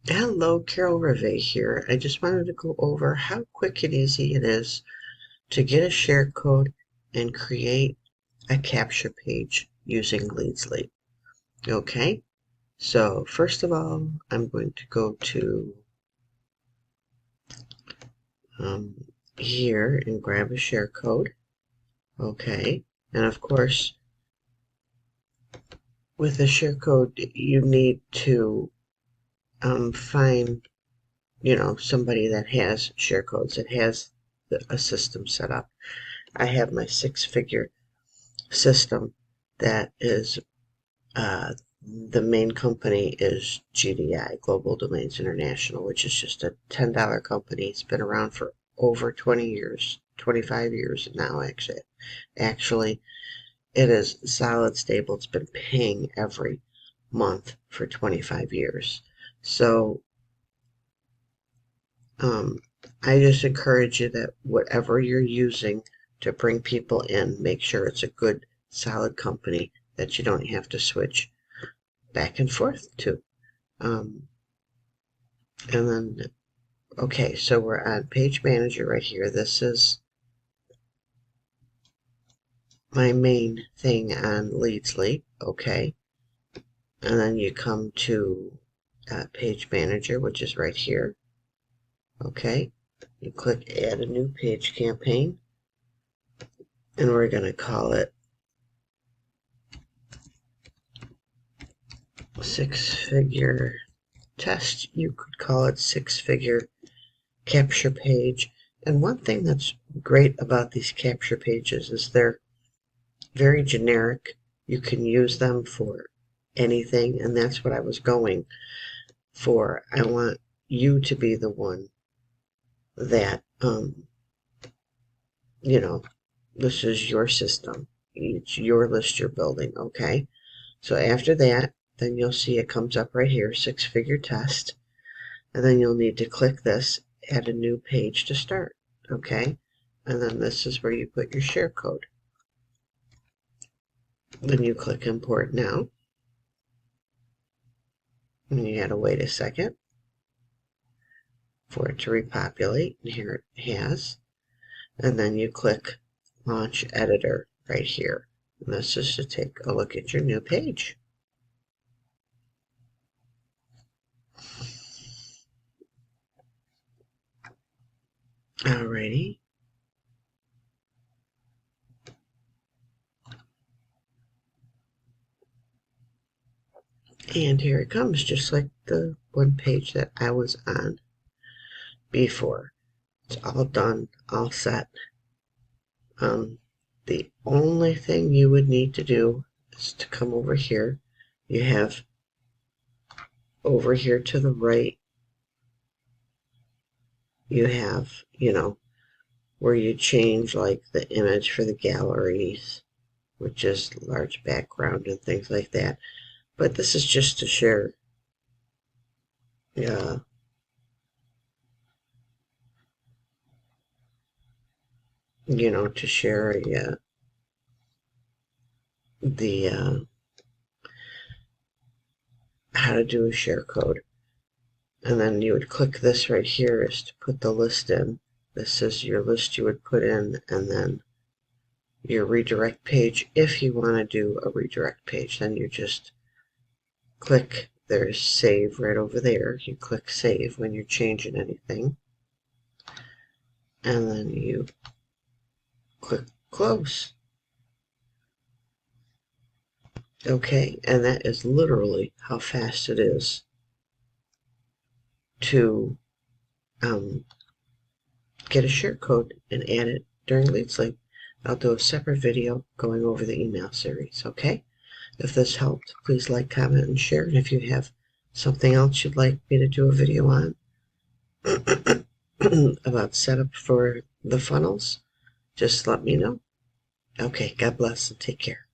Hello, Rivet here. I just wanted to go over how quick and easy it is to get a share code and create a capture page using Leadsly. Okay, so first of all, I'm going to go to um, here and grab a share code. Okay, and of course, with a share code, you need to find somebody that has share codes, that has a system set up. I have my six-figure system that is the main company is GDI, Global Domains International, which is just a $10 company. It's been around for over 20 years, 25 years now, actually. Actually, it is solid stable. It's been paying every month for 25 years. So Um, I just encourage you that whatever you're using to bring people in, make sure it's a good, solid company that you don't have to switch back and forth to. Um, and then, okay, so we're on Page Manager right here. This is my main thing on Leadsly, okay? And then you come to Page Manager, which is right here, okay? You click Add a New Page Campaign, and we're going to call it Six-Figure Test. You could call it Six-Figure Capture Page. And one thing that's great about these capture pages is they're very generic. You can use them for anything, and that's what I was going for. I want you to be the one that, this is your system. It's your list you're building, okay? So after that, then you'll see it comes up right here, Six-Figure Test. And then you'll need to click this, add a new page to start, okay? And then this is where you put your share code. Then you click Import Now. And you gotta wait a second for it to repopulate. And here it has. And then you click Launch Editor right here. And this is to take a look at your new page. Alrighty. And here it comes, just like the one page that I was on before. It's all done, all set. The only thing you would need to do is to come over here. You have over here to the right, you have, where you change like the image for the galleries, which is large background and things like that. But this is just to share, uh, to share the how to do a share code. And then you would click this right here is to put the list in. This is your list you would put in, and then your redirect page. If you want to do a redirect page, then you just click, there's save right over there. You click save when you're changing anything. And then you click close. Okay, and that is literally how fast it is to get a share code and add it during Leadsly. I'll do a separate video going over the email series, okay? If this helped, please like, comment, and share. And if you have something else you'd like me to do a video on about setup for the funnels, just let me know. Okay, God bless and take care.